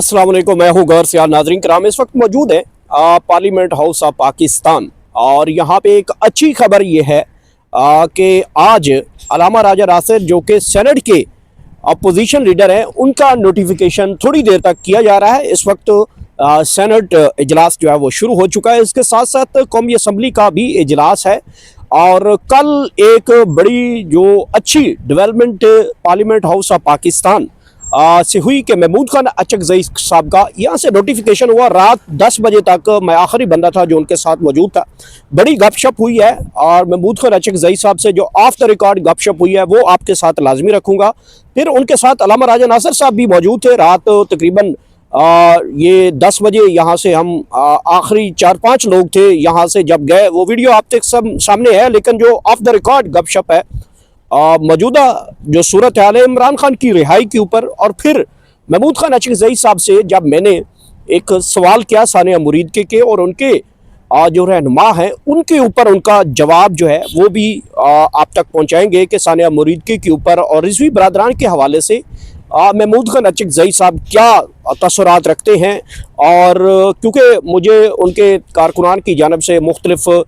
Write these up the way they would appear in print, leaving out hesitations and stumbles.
अस्सलाम वालेकुम, मैं हूँ गौर सियाल। नाज़रीन कराम, इस वक्त मौजूद है पार्लियामेंट हाउस ऑफ पाकिस्तान और यहाँ पे एक अच्छी खबर ये है कि आज अलामा राजा नासिर जो कि सेनेट के अपोजिशन लीडर हैं, उनका नोटिफिकेशन थोड़ी देर तक किया जा रहा है। इस वक्त सेनेट इजलास जो है वो शुरू हो चुका है। इसके साथ साथ कौमी असम्बली का भी इजलास है और कल एक बड़ी जो अच्छी development parliament house of Pakistan से हुई कि महमूद खान अचकजई साहब का यहाँ से नोटिफिकेशन हुआ। रात 10 बजे तक मैं आखिरी बंदा था जो उनके साथ मौजूद था। बड़ी गपशप हुई है और महमूद खान अचकजई साहब से जो ऑफ द रिकॉर्ड गपशप हुई है वो आपके साथ लाजमी रखूँगा। फिर उनके साथ अलामा राजा नासिर साहब भी मौजूद थे। रात तकरीबन ये 10 बजे यहाँ से हम आखिरी 4-5 लोग थे यहाँ से जब गए। वो वीडियो आप तक सब सामने है, लेकिन जो ऑफ द रिकॉर्ड गपशप है मौजूदा जो सूरत हाल है इमरान खान की रिहाई के ऊपर, और फिर महमूद खान अचकजई साहब से जब मैंने एक सवाल किया सानिया मुरीद के और उनके जो रहनुमा हैं उनके ऊपर उनका जवाब जो है वो भी आप तक पहुंचाएंगे कि सानिया मुरीद के ऊपर और रिजवी बरादरान के हवाले से महमूद खान अचकजई साहब क्या तसव्वुरात रखते हैं। और क्योंकि मुझे उनके कारकुनान की जानब से मुख्तलिफ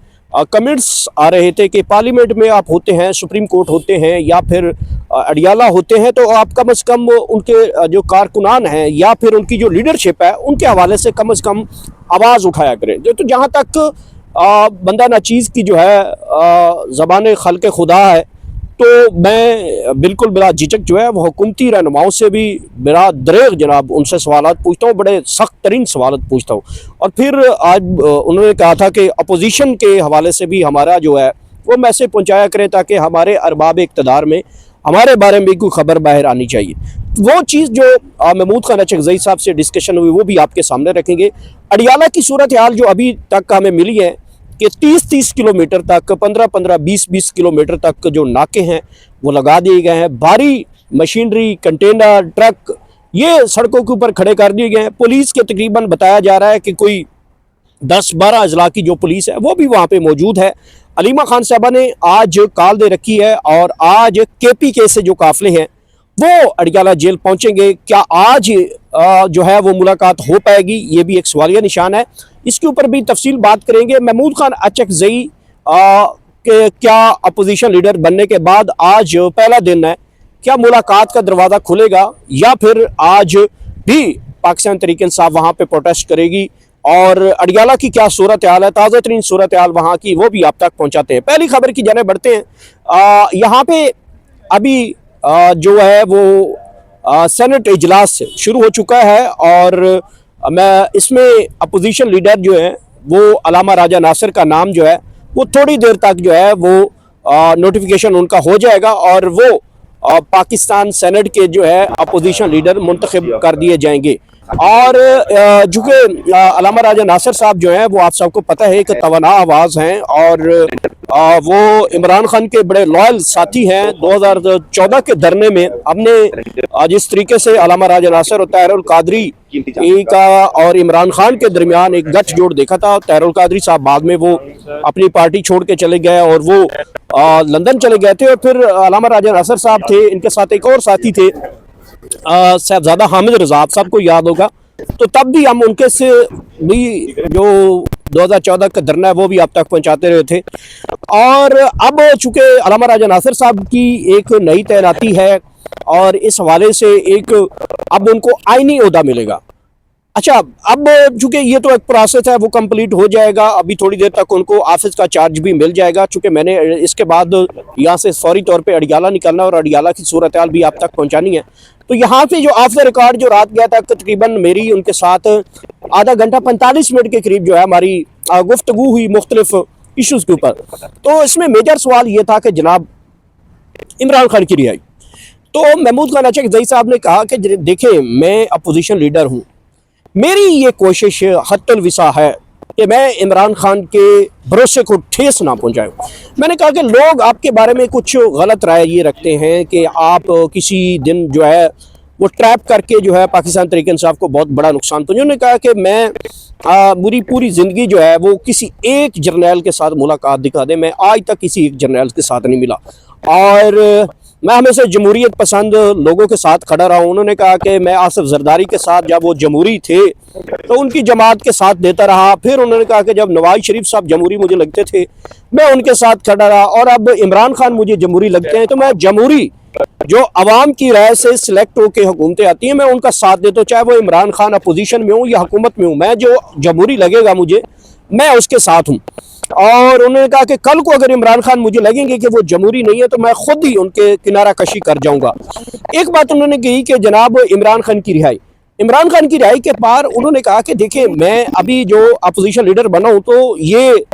कमेंट्स आ रहे थे कि पार्लियामेंट में आप होते हैं, सुप्रीम कोर्ट होते हैं या फिर अडियाला होते हैं, तो आप कम से कम उनके जो कारकुनान हैं या फिर उनकी जो लीडरशिप है उनके हवाले से कम आवाज़ उठाया करें। तो जहाँ तक बंदा नाचीज़ की जो है ज़बान खल्क़ खुदा है, तो मैं बिल्कुल बिला झिझक जो है वो हुकूमती रहनुमाओं से भी बिला दरेग जनाब उनसे सवालात पूछता हूँ, बड़े सख्त तरीन सवालात पूछता हूँ। और फिर आज उन्होंने कहा था कि अपोजिशन के हवाले से भी हमारा जो है वो मैसेज पहुँचाया करें ताकि हमारे अरबाब इक़्तिदार में हमारे बारे में कोई खबर बाहर आनी चाहिए। वो चीज़ जो महमूद खान अचकजई साहब से डिस्कशन हुई वो भी आपके सामने रखेंगे। अडियाला की सूरत हाल जो अभी तक हमें मिली है कि 30-30 किलोमीटर तक, 15-15, 20-20 किलोमीटर तक जो नाके हैं वो लगा दिए गए हैं। भारी मशीनरी, कंटेनर, ट्रक ये सड़कों के ऊपर खड़े कर दिए गए हैं। पुलिस के तकरीबन बताया जा रहा है कि कोई 10-12 अजला की जो पुलिस है वो भी वहाँ पे मौजूद है। अलीमा खान साहबा ने आज कॉल दे रखी है और आज KPK से जो काफिले हैं वो अडियाला जेल पहुँचेंगे। क्या आज जो है वो मुलाकात हो पाएगी, ये भी एक सवालिया निशान है। इसके ऊपर भी तफसील बात करेंगे। महमूद खान अचकजई के क्या अपोजिशन लीडर बनने के बाद आज पहला दिन है, क्या मुलाकात का दरवाज़ा खुलेगा या फिर आज भी पाकिस्तान तहरीक इंसाफ वहाँ पे प्रोटेस्ट करेगी, और अडियाला की क्या सूरत हाल है, ताज़ा तरीन सूरत हाल वहाँ की, वो भी आप तक पहुँचाते हैं। पहली खबर की जाने बढ़ते हैं। यहाँ पे अभी जो है वो सेनेट इजलास शुरू हो चुका है और मैं इसमें अपोजिशन लीडर जो है वो अलामा राजा नासिर का नाम जो है वो थोड़ी देर तक जो है वो नोटिफिकेशन उनका हो जाएगा और वो पाकिस्तान सेनेट के जो है अपोजिशन लीडर मुंतखब कर दिए जाएंगे। और चूँकि अलामा राजा नासिर साहब जो हैं वो आप सबको पता है कि तवाना आवाज़ हैं और वो इमरान खान के बड़े लॉयल साथी हैं। 2014 के धरने में हमने जिस तरीके से अलामा राजा नासिर और तहरुल कादरी का और इमरान खान के दरमियान एक गठजोड़ देखा था। तहरुल कादरी साहब बाद में वो अपनी पार्टी छोड़ के चले गए और वो लंदन चले गए थे, और फिर अलामा राजा नासिर साहब थे, इनके साथ एक और साथी थे साहबजादा हामिद रजा, आप सबको याद होगा। तो तब भी हम उनके से भी जो 2014 का धरना है वो भी आप तक पहुंचाते रहे थे। और अब चूँकि अलामा राजा नासिर साहब की एक नई तैनाती है और इस हवाले से एक अब उनको आईनी ओहदा मिलेगा। अच्छा, अब चूँकि ये तो एक प्रोसेस है वो कंप्लीट हो जाएगा, अभी थोड़ी देर तक उनको ऑफिस का चार्ज भी मिल जाएगा। चूँकि मैंने इसके बाद यहाँ से फौरी तौर पे अडियाला निकलना और अडियाला की सूरत हाल भी आप तक पहुँचानी है। तो यहाँ पे जो ऑफ द रिकॉर्ड जो रात गया था तकरीबन मेरी उनके साथ आधा घंटा 45 मिनट के करीब जो है हमारी गुफ्तगू हुई मुख्तलिफ इशूज़ के ऊपर। तो इसमें मेजर सवाल ये था कि जनाब इमरान खान की रिहाई। तो महमूद खान अचकजई साहब ने कहा कि देखें, मैं अपोजिशन लीडर हूँ, मेरी ये कोशिश हत्तुल विसा है कि मैं इमरान खान के भरोसे को ठेस ना पहुंचाऊं। मैंने कहा कि लोग आपके बारे में कुछ गलत राय ये रखते हैं कि आप किसी दिन जो है वो ट्रैप करके जो है पाकिस्तान तहरीक इंसाफ को बहुत बड़ा नुकसान पहुंचा। उन्होंने कहा कि मैं मेरी पूरी ज़िंदगी जो है वो किसी एक जर्नैल के साथ मुलाकात दिखा दे, मैं आज तक किसी एक जर्नैल के साथ नहीं मिला। और मैं हमेशा जमहूरियत पसंद लोगों के साथ खड़ा रहा हूँ। उन्होंने कहा कि मैं आसिफ जरदारी के साथ, जब वो जमहूरी थे तो उनकी जमात के साथ देता रहा। फिर उन्होंने कहा कि जब नवाज शरीफ साहब जमहूरी मुझे लगते थे मैं उनके साथ खड़ा रहा, और अब इमरान खान मुझे जमहूरी लगते हैं तो मैं जमहूरी जो अवाम की राय से सिलेक्ट होकर हुकूमतें आती हैं मैं उनका साथ देता हूँ, चाहे वो इमरान खान अपोजिशन में हूँ या हुकूमत में हूँ। मैं जो जमहूरी लगेगा मुझे, मैं उसके साथ हूँ। और उन्होंने कहा कि कल को अगर इमरान खान मुझे लगेंगे कि वो जमहूरी नहीं है तो मैं खुद ही उनके किनारा कशी कर जाऊंगा। एक बात उन्होंने कही कि जनाब इमरान खान की रिहाई के पार उन्होंने कहा कि देखिए मैं अभी जो अपोजिशन लीडर बना हूं तो ये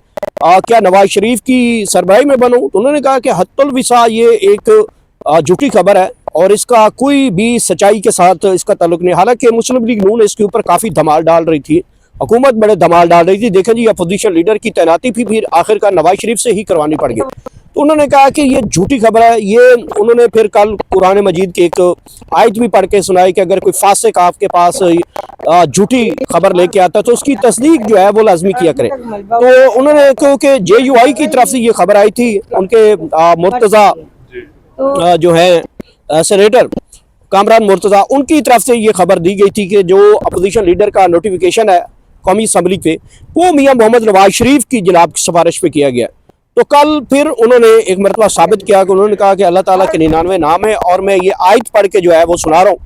क्या नवाज शरीफ की सरबराही में बना हूं। तो उन्होंने कहा कि हत्तुल विसा ये एक झूठी खबर है और इसका कोई भी सच्चाई के साथ इसका ताल्लुक नहीं। हालांकि मुस्लिम लीग नून इसके ऊपर काफ़ी धमाल डाल रही थी, हुकूमत बड़े धमाल डाल रही थी। देखें जी अपोजिशन लीडर की तैनाती भी फिर आखिरकार नवाज शरीफ से ही करवानी पड़ गई। तो उन्होंने कहा कि ये झूठी खबर है। ये उन्होंने फिर कल कुरान मजीद की एक आयत भी पढ़ के सुनाई कि अगर कोई फासिक आपके पास झूठी खबर लेके आता तो उसकी तस्दीक जो है वो लाजमी किया करे। तो उन्होंने क्योंकि JUI की तरफ से ये खबर आई थी, उनके मुर्तज़ा जो है सेनेटर कामरान मुर्तज़ा, उनकी तरफ से ये खबर दी गई थी कि जो अपोजिशन लीडर का नोटिफिकेशन है कौमी असम्बली पे वो मियाँ मोहम्मद नवाज शरीफ की जनाब की सिफारिश पे किया गया। तो कल फिर उन्होंने एक मरतबा साबित किया कि उन्होंने कहा कि अल्लाह ताला के 99 नाम है, और मैं ये आयत पढ़ के जो है वो सुना रहा हूँ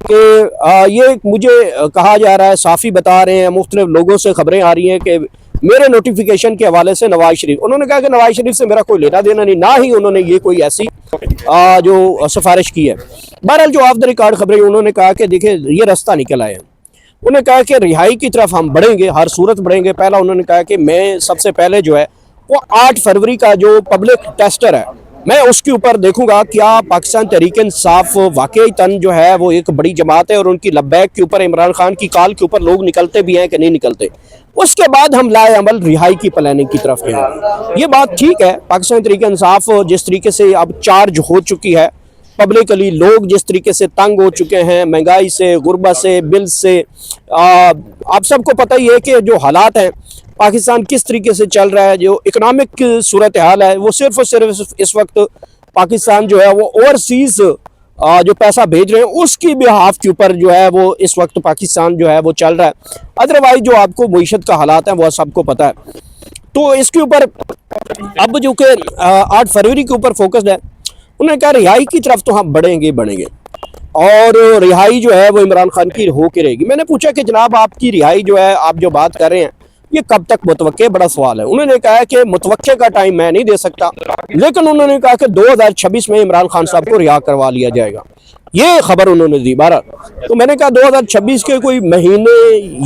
कि ये मुझे कहा जा रहा है, साफ़ी बता रहे हैं, मुख्तलिफ लोगों से खबरें आ रही हैं कि मेरे नोटिफिकेशन के हवाले से नवाज शरीफ, उन्होंने कहा कि नवाज शरीफ से मेरा कोई लेना देना नहीं, ना ही उन्होंने ये कोई ऐसी जो सिफारिश की है। बहरहाल जो ऑफ द रिकॉर्ड खबरें, उन्होंने कहा कि देखिए ये रास्ता निकल आए हैं। उन्होंने कहा कि रिहाई की तरफ हम बढ़ेंगे, हर सूरत बढ़ेंगे। पहला उन्होंने कहा कि मैं सबसे पहले जो है वो 8 फरवरी का जो पब्लिक टेस्टर है मैं उसके ऊपर देखूंगा क्या पाकिस्तान तहरीक इंसाफ वाकई तन जो है वो एक बड़ी जमात है और उनकी लब्बैक के ऊपर, इमरान खान की कॉल के ऊपर लोग निकलते भी हैं कि नहीं निकलते। उसके बाद हम लाए अमल रिहाई की प्लानिंग की तरफ हैं। ये बात ठीक है, पाकिस्तान तहरीक इंसाफ जिस तरीके से अब चार्ज हो चुकी है पब्लिकली, लोग जिस तरीके से तंग हो चुके हैं महंगाई से, गुर्बत से, बिल से, आप सबको पता ही है कि जो हालात हैं पाकिस्तान किस तरीके से चल रहा है, जो इकोनॉमिक सूरत हाल है वो सिर्फ और सिर्फ इस वक्त पाकिस्तान जो है वो ओवरसीज़ जो पैसा भेज रहे हैं उसकी बिहाफ के ऊपर जो है वो इस वक्त पाकिस्तान जो है वो चल रहा है। अदरवाइज जो आपको मईशत का हालात है वो सबको पता है। तो इसके ऊपर अब जो कि 8 फरवरी के ऊपर फोकस्ड है, उन्होंने कहा रिहाई की तरफ तो हम बढ़ेंगे और रिहाई जो है वो इमरान खान की हो के रहेगी। मैंने पूछा कि जनाब आपकी रिहाई जो है, आप जो बात कर रहे हैं ये कब तक मुतवक्के, बड़ा सवाल है। उन्होंने कहा कि मुतवक्के का टाइम मैं नहीं दे सकता, लेकिन उन्होंने कहा कि 2026 में इमरान खान साहब को रिहा करवा लिया जाएगा, ये खबर उन्होंने दी 12। तो मैंने कहा 2026 के कोई महीने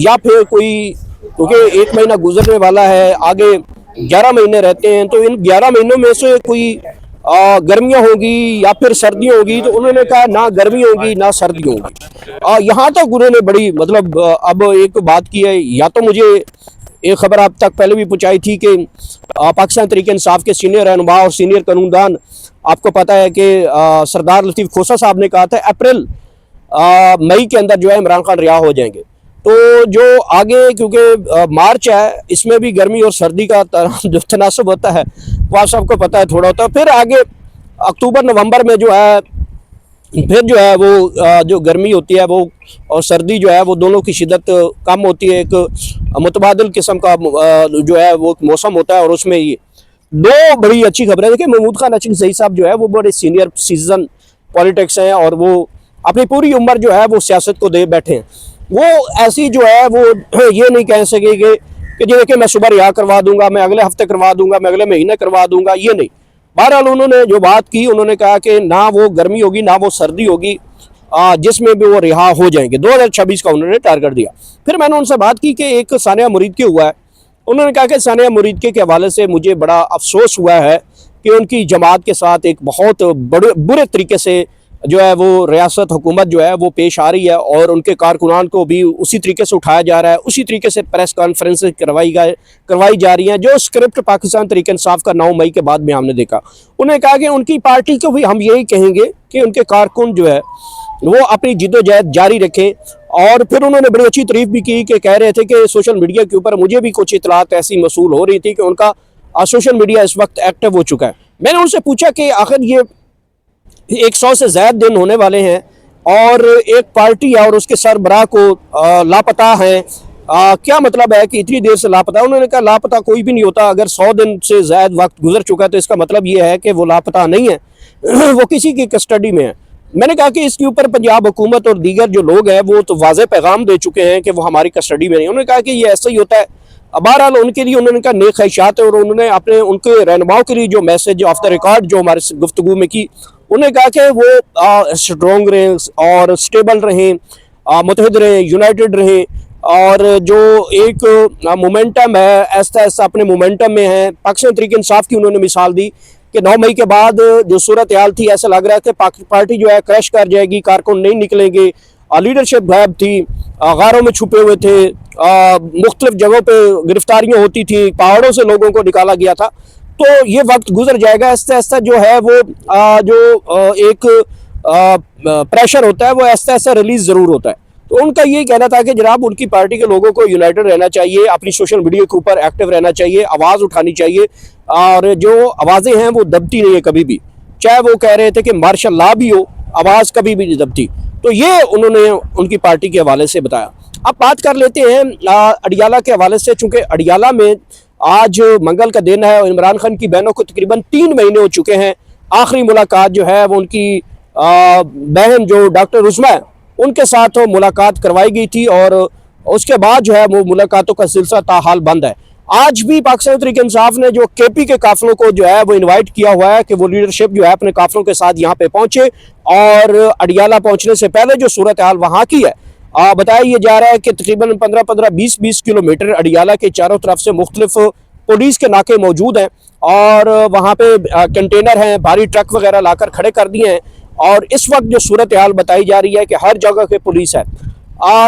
या फिर कोई, क्योंकि 1 महीना गुजरने वाला है, आगे 11 महीने रहते हैं, तो इन 11 महीनों में से कोई गर्मियाँ होगी या फिर सर्दियाँ होगी। तो उन्होंने कहा ना गर्मी होगी ना सर्दी होगी। यहाँ तक उन्होंने बड़ी मतलब अब एक बात की है, या तो मुझे एक खबर आप तक पहले भी पहुँचाई थी कि पाकिस्तान तहरीक इंसाफ के सीनियर रहनुमा और सीनियर कानूनदान, आपको पता है कि सरदार लतीफ़ खोसा साहब ने कहा था अप्रैल मई के अंदर जो है इमरान खान रिहा हो जाएंगे। तो जो आगे, क्योंकि मार्च है, इसमें भी गर्मी और सर्दी का जो तनासब होता है वो आप सबको पता है, थोड़ा होता है। फिर आगे अक्टूबर नवंबर में जो है फिर जो है वो जो गर्मी होती है वो और सर्दी जो है वो दोनों की शिद्दत कम होती है, एक मुतबादिल किस्म का जो है वो मौसम होता है। और उसमें ये 2 बड़ी अच्छी खबरें। देखिए महमूद खान अचकज़ई साहब जो है वो बड़े सीनियर सिटीजन पॉलिटिक्स हैं और वो अपनी पूरी उम्र जो है वो सियासत को दे बैठे हैं। वो ऐसी जो है वो ये नहीं कह सकेंगे कि देखिए मैं सुबह रिहा करवा दूंगा, मैं अगले हफ्ते करवा दूंगा, मैं अगले महीने करवा दूंगा, ये नहीं। बहरहाल उन्होंने जो बात की, उन्होंने कहा कि ना वो गर्मी होगी ना वो सर्दी होगी, जिसमें भी वो रिहा हो जाएंगे। 2026 का उन्होंने टारगेट दिया। फिर मैंने उनसे बात की कि एक सानिया मुरीद के हुआ है। उन्होंने कहा कि सानिया मुरीद के हवाले से मुझे बड़ा अफसोस हुआ है कि उनकी जमात के साथ एक बहुत बुरे तरीके से जो है वो रियासत हुकूमत जो है वो पेश आ रही है और उनके कारकुनान को भी उसी तरीके से उठाया जा रहा है, उसी तरीके से प्रेस कॉन्फ्रेंस करवाई जा रही हैं जो स्क्रिप्ट पाकिस्तान तहरीक इंसाफ का 9 मई के बाद में हमने देखा। उन्होंने कहा कि उनकी पार्टी को भी हम यही कहेंगे कि उनके कारकुन जो है वो अपनी जिद्दोजहद जारी रखें। और फिर उन्होंने बड़ी अच्छी तारीफ भी की कि कह रहे थे कि सोशल मीडिया के ऊपर मुझे भी कुछ इतलात ऐसी मसूल हो रही थी कि उनका सोशल मीडिया इस वक्त एक्टिव हो चुका है। मैंने उनसे पूछा कि आखिर ये 100 से ज़्यादा दिन होने वाले हैं और एक पार्टी और उसके सरबराह को लापता हैं। क्या मतलब है कि इतनी देर से लापता? उन्होंने कहा लापता कोई भी नहीं होता। अगर 100 दिन से ज़्यादा वक्त गुजर चुका है तो इसका मतलब ये है कि वो लापता नहीं है वो किसी की कस्टडी में है। मैंने कहा कि इसके ऊपर पंजाब हुकूमत और दीगर जो लोग हैं वो तो वाज़ेह पैगाम दे चुके हैं कि वो हमारी कस्टडी में नहीं। उन्होंने कहा कि ये ऐसा ही होता है। बहरहाल उनके लिए उन्होंने कहा नेक ख्वाहिशात है और उन्होंने अपने उनके रहनुमाओं के लिए जो मैसेज ऑफ द रिकॉर्ड जो हमारे गुफ्तगू में की, उन्होंने कहा कि वो स्ट्रॉन्ग रहें और स्टेबल रहें, मुतहद रहें, यूनाइटेड रहें और जो एक मोमेंटम है ऐसा ऐसा अपने मोमेंटम में है। पाकिस्तान तहरीक इंसाफ की उन्होंने मिसाल दी कि 9 मई के बाद जो सूरत हाल थी ऐसा लग रहा है कि पार्टी जो है क्रैश कर जाएगी, कारकुन नहीं निकलेंगे, लीडरशिप गायब थी, गारों में छुपे हुए थे, मुख्तलिफ जगहों पे गिरफ्तारियां होती थी, पहाड़ों से लोगों को निकाला गया था। तो ये वक्त गुजर जाएगा, ऐसा ऐसा जो है वो एक प्रेशर होता है वो ऐसा ऐसा रिलीज ज़रूर होता है। तो उनका यही कहना था कि जनाब उनकी पार्टी के लोगों को यूनाइटेड रहना चाहिए, अपनी सोशल मीडिया के ऊपर एक्टिव रहना चाहिए, आवाज़ उठानी चाहिए और जो आवाज़ें हैं वो दबती नहीं है कभी भी। चाहे वो कह रहे थे कि मार्शल लॉ भी हो, आवाज़ कभी भी नहीं दबती। तो ये उन्होंने उनकी पार्टी के हवाले से बताया। अब बात कर लेते हैं अडियाला के हवाले से, चूँकि अडियाला में आज मंगल का दिन है और इमरान खान की बहनों को तकरीबन 3 महीने हो चुके हैं। आखिरी मुलाकात जो है वो उनकी बहन जो डॉक्टर उस्मा है उनके साथ मुलाकात करवाई गई थी और उसके बाद जो है वो मुलाकातों का सिलसिला ताहाल बंद है। आज भी पाकिस्तान तहरीक इंसाफ ने जो केपी के काफिलों को जो है वो इनवाइट किया हुआ है कि वो लीडरशिप जो है अपने काफिलों के साथ यहाँ पे पहुंचे और अडियाला पहुंचने से पहले जो सूरत हाल वहाँ की है बताया ये जा रहा है कि तकरीबन 15-20 किलोमीटर अडियाला के चारों तरफ से मुख्तलिफ पुलिस के नाके मौजूद हैं और वहाँ पे कंटेनर हैं, भारी ट्रक वगैरह लाकर खड़े कर दिए हैं और इस वक्त जो सूरत हाल बताई जा रही है कि हर जगह पे पुलिस है।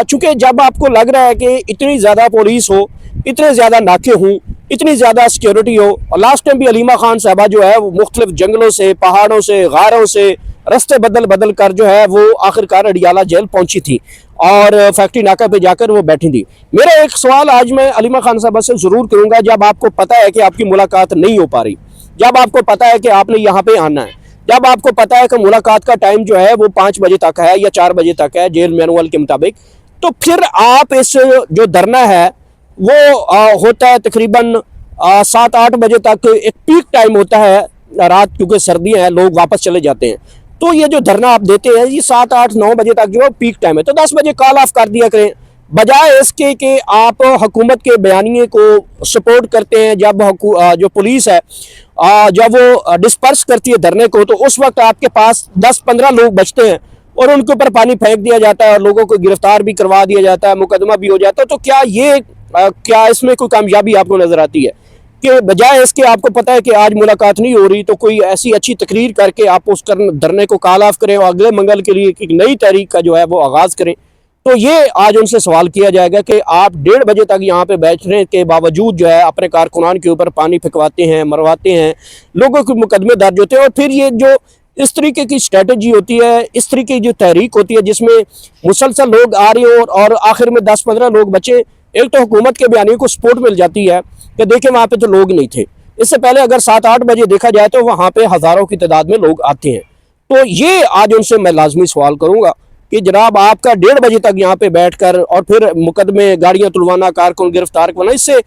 चूँकि जब आपको लग रहा है कि इतनी ज़्यादा पुलिस हो, इतने ज़्यादा नाके हों, इतनी ज़्यादा सिक्योरिटी हो, और लास्ट टाइम भी अलीमा खान साहबा जो है वो मुख्तलिफ जंगलों से, पहाड़ों से, गारों से रास्ते बदल बदल कर जो है वो आखिरकार अडियाला जेल पहुंची थी और फैक्ट्री नाका पे जाकर वो बैठी थी। मेरा एक सवाल आज मैं अलीमा खान साहबा से ज़रूर करूँगा, जब आपको पता है कि आपकी मुलाकात नहीं हो पा रही, जब आपको पता है कि आपने यहाँ पे आना है, जब आपको पता है कि मुलाकात का टाइम जो है वो 5 बजे तक है या 4 बजे तक है जेल मैनुअल के मुताबिक, तो फिर आप इस जो धरना है वो होता है तकरीबन 7-8 बजे तक, एक पीक टाइम होता है रात, क्योंकि सर्दियाँ हैं लोग वापस चले जाते हैं। तो ये जो धरना आप देते हैं ये 7-8-9 बजे तक जो है पीक टाइम है, तो 10 बजे कॉल ऑफ कर दिया करें, बजाय इसके कि आप हुकूमत के बयानिए को सपोर्ट करते हैं। जब जो पुलिस है जब वो डिस्पर्स करती है धरने को, तो उस वक्त आपके पास 10-15 लोग बचते हैं और उनके ऊपर पानी फेंक दिया जाता है और लोगों को गिरफ्तार भी करवा दिया जाता है, मुकदमा भी हो जाता है। तो क्या इसमें कोई कामयाबी आपको नजर आती है कि बजाय इसके आपको पता है कि आज मुलाकात नहीं हो रही, तो कोई ऐसी अच्छी तकरीर करके आप उस धरने को कॉल ऑफ करें और अगले मंगल के लिए एक नई तारीख का जो है वो आगाज़ करें। तो ये आज उनसे सवाल किया जाएगा कि आप 1:30 बजे तक यहाँ पे बैठने के बावजूद जो है अपने कारकुनान के ऊपर पानी फेंकवाते हैं, मरवाते हैं, लोगों के मुकदमे दर्ज होते हैं और फिर ये जो इस तरीके की स्ट्रेटजी होती है, इस तरीके की जो तहरीक होती है जिसमें मुसलसल लोग आ रहे हो और आखिर में 10-15 लोग बचे, एक तो हुकूमत के बयानी को सपोर्ट मिल जाती है कि देखें वहाँ पे तो लोग नहीं थे। इससे पहले अगर 7-8 बजे देखा जाए तो वहाँ पे हज़ारों की तादाद में लोग आते हैं। तो ये आज उनसे मैं लाजमी सवाल करूँगा कि जनाब आपका 1:30 बजे तक यहाँ पे बैठकर और फिर मुकदमे, गाड़ियाँ तुलवाना, कारकुन गिरफ्तार करना, इससे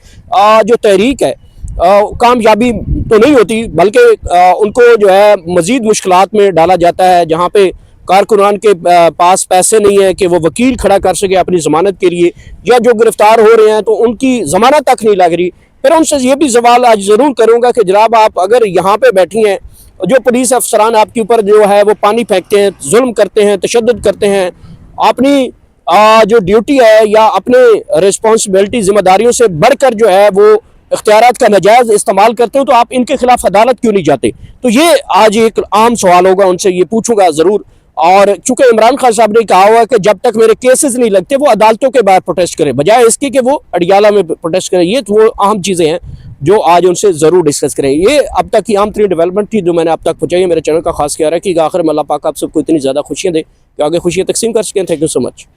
जो तहरीक है कामयाबी तो नहीं होती, बल्कि उनको जो है मज़ीद मुश्किलात में डाला जाता है, जहाँ पे कारकुनान के पास पैसे नहीं है कि वो वकील खड़ा कर सके अपनी ज़मानत के लिए, या जो गिरफ्तार हो रहे हैं तो उनकी ज़मानत तक नहीं लग रही। फिर उनसे ये भी सवाल आज ज़रूर करूँगा कि जनाब आप अगर यहाँ पे बैठी हैं, जो पुलिस अफसरान आपके ऊपर जो है वो पानी फेंकते हैं, जुल्म करते हैं, तशद्दुद करते हैं, अपनी जो ड्यूटी है या अपने रिस्पॉन्सिबिलिटी जिम्मेदारियों से बढ़कर जो है वो इख्तियारात का नाजायज़ इस्तेमाल करते हो, तो आप इनके खिलाफ अदालत क्यों नहीं जाते? तो ये आज एक आम सवाल होगा, उनसे ये पूछूंगा ज़रूर। और चूंकि इमरान खान साहब ने कहा हुआ है कि जब तक मेरे केसेस नहीं लगते वो अदालतों के बाहर प्रोटेस्ट करें, बजाय इसके कि वो अडियाला में प्रोटेस्ट करें। ये तो वो अहम चीज़ें हैं जो आज उनसे ज़रूर डिस्कस करें। ये अब तक की आम तरीन डेवलपमेंट थी जो मैंने अब तक पहुँचाई। मेरे चैनल का खास ख्याल है कि आखिर में अल्लाह पाक आप सबको इतनी ज़्यादा खुशियाँ दे कि आगे खुशियाँ तकसीम कर सकें। Thank you so much.